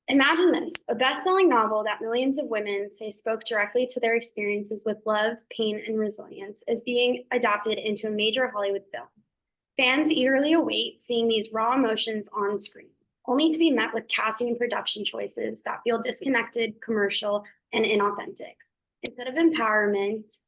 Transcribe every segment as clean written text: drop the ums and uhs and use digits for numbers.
Imagine this, a best-selling novel that millions of women say spoke directly to their experiences with love, pain, and resilience is being adapted into a major Hollywood film. Fans eagerly await seeing these raw emotions on screen, only to be met with casting and production choices that feel disconnected, commercial, and inauthentic. Instead of empowerment,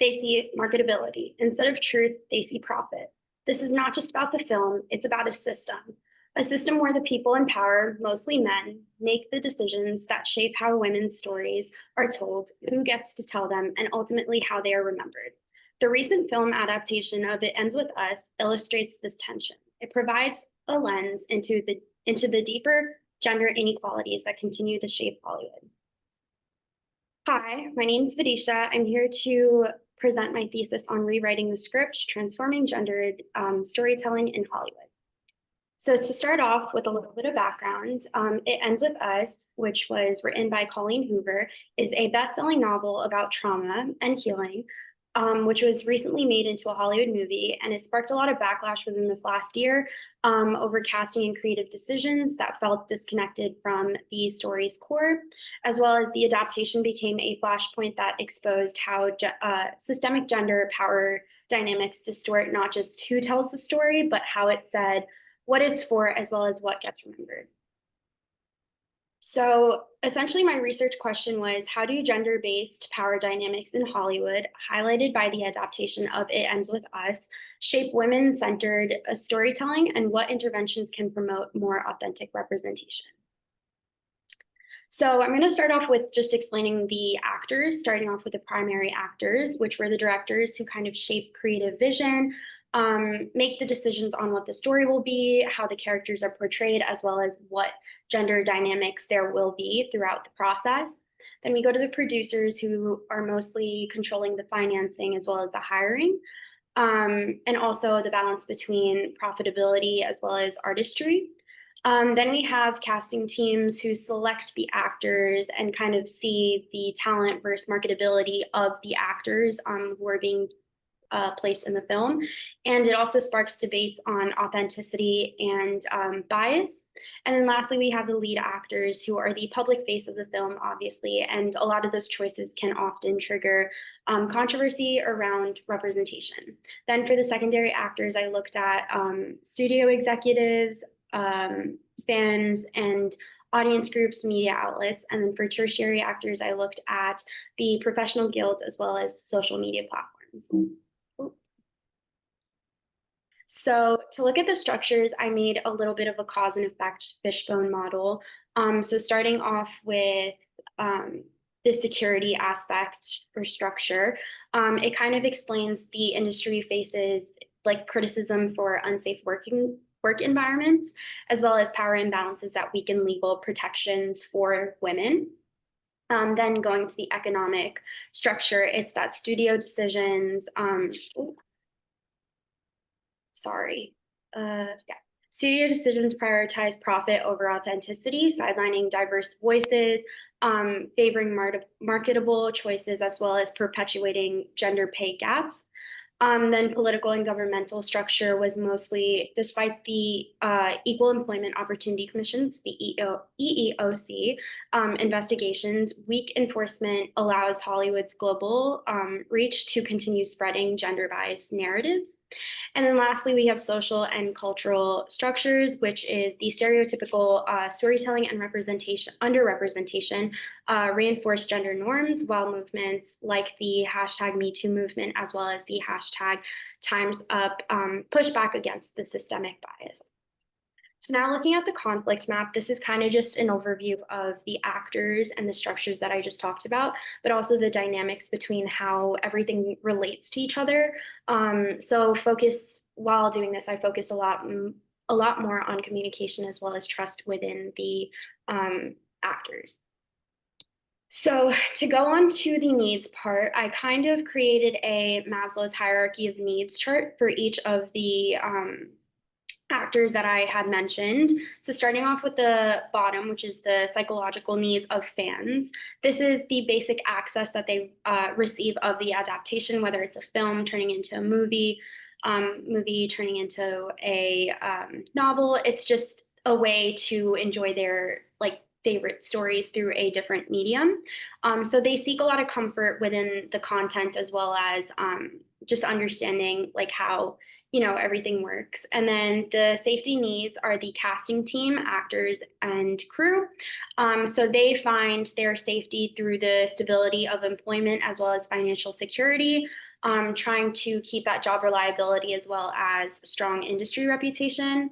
they see marketability. Instead of truth, they see profit. This is not just about the film, it's about a system where the people in power, mostly men, make the decisions that shape how women's stories are told, who gets to tell them, and ultimately how they are remembered. The recent film adaptation of It Ends With Us illustrates this tension. It provides a lens into the deeper gender inequalities that continue to shape Hollywood. Hi, my name is Vidisha. I'm here to present my thesis on rewriting the script, transforming gendered storytelling in Hollywood. So to start off with a little bit of background, It Ends With Us, which was written by Colleen Hoover, is a best-selling novel about trauma and healing, which was recently made into a Hollywood movie, and it sparked a lot of backlash within this last year over casting and creative decisions that felt disconnected from the story's core, as well as the adaptation became a flashpoint that exposed how systemic gender power dynamics distort not just who tells the story, but how it's said, what it's for, as well as what gets remembered. So essentially my research question was, how do gender-based power dynamics in Hollywood, highlighted by the adaptation of It Ends With Us, shape women-centered storytelling, and what interventions can promote more authentic representation? So I'm going to start off with just explaining the actors, starting off with the primary actors, which were the directors who kind of shape creative vision, make the decisions on what the story will be, how the characters are portrayed, as well as what gender dynamics there will be throughout the process. Then we go to the producers, who are mostly controlling the financing as well as the hiring, and also the balance between profitability as well as artistry. Then we have casting teams who select the actors and kind of see the talent versus marketability of the actors who are being placed in the film. And it also sparks debates on authenticity and bias. And then lastly, we have the lead actors, who are the public face of the film, obviously, and a lot of those choices can often trigger controversy around representation. Then for the secondary actors, I looked at studio executives, fans, and audience groups, media outlets. And then for tertiary actors, I looked at the professional guilds as well as social media platforms. So to look at the structures, I made a little bit of a cause and effect fishbone model. So starting off with the security aspect or structure, it kind of explains the industry faces like criticism for unsafe work environments, as well as power imbalances that weaken legal protections for women. Then going to the economic structure, it's that studio decisions, studio decisions prioritize profit over authenticity, sidelining diverse voices, favoring marketable choices, as well as perpetuating gender pay gaps. Then political and governmental structure was mostly, despite the Equal Employment Opportunity Commissions, the EEOC, investigations, weak enforcement allows Hollywood's global reach to continue spreading gender-biased narratives. And then lastly, we have social and cultural structures, which is the stereotypical storytelling and underrepresentation reinforce gender norms, while movements like the hashtag #MeToo movement, as well as the hashtag Time's Up, push back against the systemic bias. So now looking at the conflict map, this is kind of just an overview of the actors and the structures that I just talked about, but also the dynamics between how everything relates to each other. While doing this, I focused a lot more on communication as well as trust within the actors. So to go on to the needs part, I kind of created a Maslow's hierarchy of needs chart for each of the actors that I had mentioned. So starting off with the bottom, which is the psychological needs of fans. This is the basic access that they receive of the adaptation, whether it's a film turning into a movie turning into a novel. It's just a way to enjoy their like favorite stories through a different medium. So they seek a lot of comfort within the content as well as just understanding like how everything works. And then the safety needs are the casting team, actors, and crew. So they find their safety through the stability of employment as well as financial security, trying to keep that job reliability as well as strong industry reputation.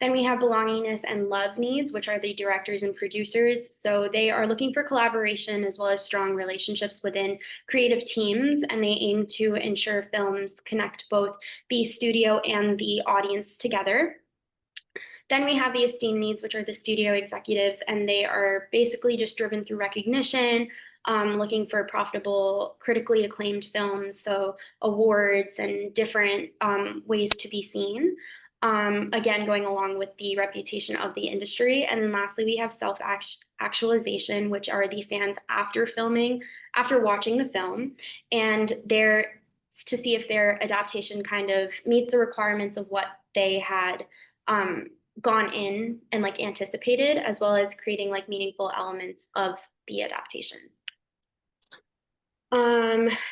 Then we have belongingness and love needs, which are the directors and producers. So they are looking for collaboration as well as strong relationships within creative teams, and they aim to ensure films connect both the studio and the audience together. Then we have the esteem needs, which are the studio executives, and they are basically just driven through recognition, looking for profitable, critically acclaimed films, so awards and different ways to be seen. Again, going along with the reputation of the industry. And then lastly, we have self-actualization, which are the fans after filming, after watching the film, and they're to see if their adaptation kind of meets the requirements of what they had gone in and like anticipated, as well as creating like meaningful elements of the adaptation.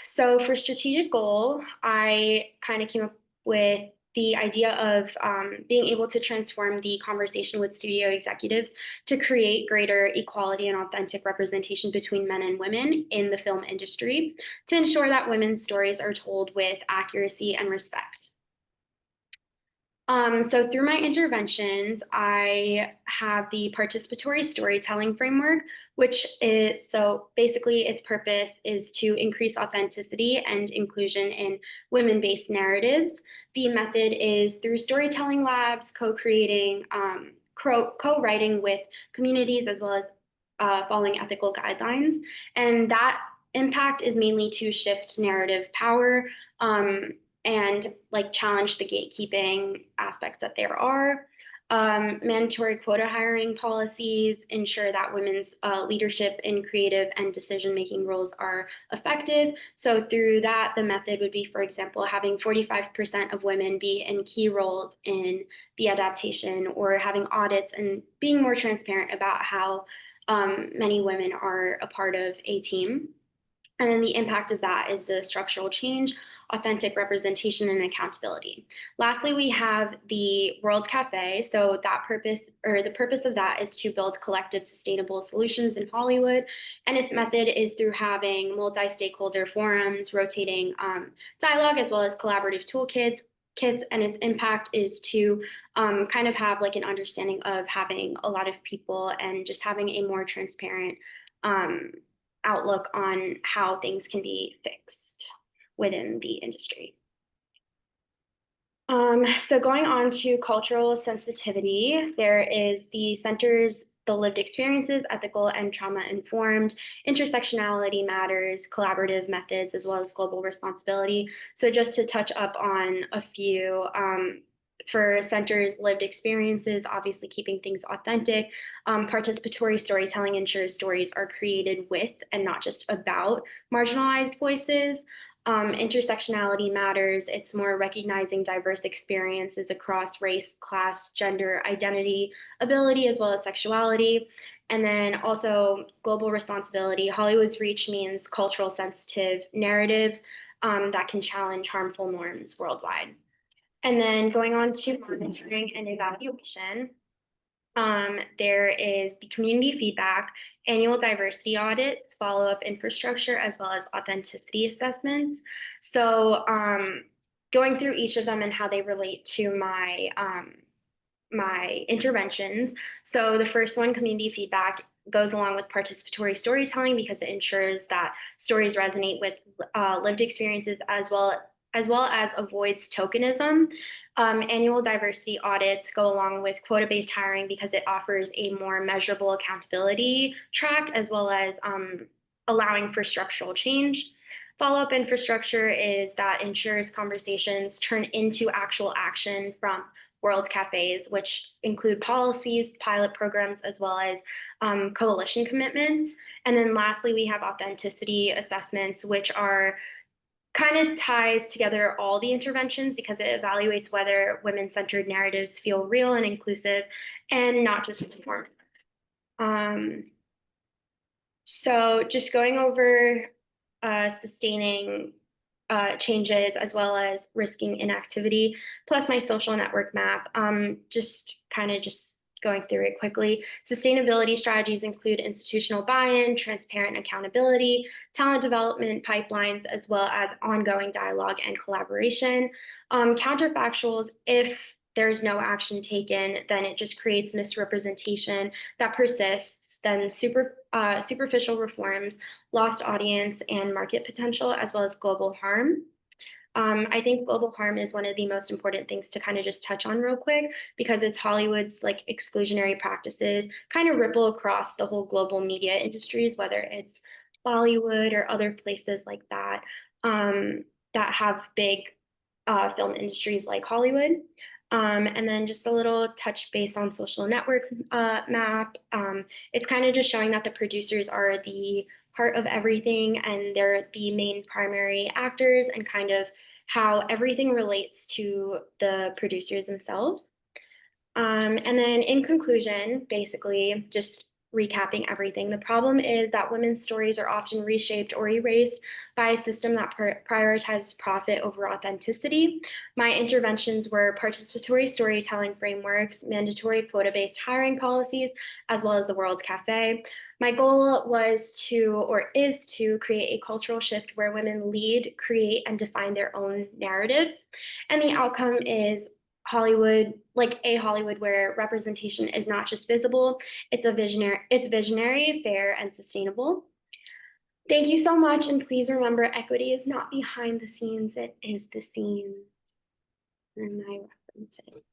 So for strategic goal, I kind of came up with the idea of being able to transform the conversation with studio executives to create greater equality and authentic representation between men and women in the film industry to ensure that women's stories are told with accuracy and respect. So through my interventions, I have the participatory storytelling framework, which is, so basically its purpose is to increase authenticity and inclusion in women-based narratives. The method is through storytelling labs, co-creating, co-writing with communities, as well as following ethical guidelines. And that impact is mainly to shift narrative power, and like challenge the gatekeeping aspects that there are. Mandatory quota hiring policies ensure that women's leadership in creative and decision-making roles are effective. So through that, the method would be, for example, having 45% of women be in key roles in the adaptation, or having audits and being more transparent about how many women are a part of a team. And then the impact of that is the structural change, authentic representation, and accountability. Lastly, we have the World Cafe. So that purpose, or the purpose of that, is to build collective sustainable solutions in Hollywood. And its method is through having multi-stakeholder forums, rotating dialogue, as well as collaborative toolkits. And its impact is to kind of have like an understanding of having a lot of people and just having a more transparent outlook on how things can be fixed within the industry. So going on to cultural sensitivity, there is the center's the lived experiences, ethical and trauma-informed, intersectionality matters, collaborative methods, as well as global responsibility. So just to touch up on a few, for centers' lived experiences, obviously keeping things authentic. Participatory storytelling ensures stories are created with and not just about marginalized voices. Intersectionality matters. It's more recognizing diverse experiences across race, class, gender, identity, ability, as well as sexuality. And then also global responsibility. Hollywood's reach means cultural sensitive narratives that can challenge harmful norms worldwide. And then going on to monitoring and evaluation, there is the community feedback, annual diversity audits, follow-up infrastructure, as well as authenticity assessments. So going through each of them and how they relate to my my interventions. So the first one, community feedback, goes along with participatory storytelling because it ensures that stories resonate with lived experiences as well as avoids tokenism. Annual diversity audits go along with quota-based hiring because it offers a more measurable accountability track, as well as allowing for structural change. Follow-up infrastructure is that ensures conversations turn into actual action from World Cafes, which include policies, pilot programs, as well as coalition commitments. And then lastly, we have authenticity assessments, which are kind of ties together all the interventions because it evaluates whether women-centered narratives feel real and inclusive and not just performative. So just going over sustaining changes as well as risking inactivity, plus my social network map. Just going through it quickly. Sustainability strategies include institutional buy-in, transparent accountability, talent development pipelines, as well as ongoing dialogue and collaboration. Counterfactuals, if there's no action taken, then it just creates misrepresentation that persists, then superficial reforms, lost audience and market potential, as well as global harm. I think global harm is one of the most important things to kind of just touch on real quick because it's Hollywood's like exclusionary practices kind of ripple across the whole global media industries, whether it's Bollywood or other places like that that have big film industries like Hollywood. And then just a little touch base on social network map. It's kind of just showing that the producers are the heart of everything and they're the main primary actors and kind of how everything relates to the producers themselves. And then in conclusion, basically just recapping everything, the problem is that women's stories are often reshaped or erased by a system that prioritizes profit over authenticity. My interventions were participatory storytelling frameworks, mandatory quota-based hiring policies, as well as the World Cafe. My goal was to, or is to, create a cultural shift where women lead, create, and define their own narratives. And the outcome is Hollywood, like a Hollywood where representation is not just visible, it's visionary, fair, and sustainable. Thank you so much, and please remember, equity is not behind the scenes, it is the scenes. And I reference it.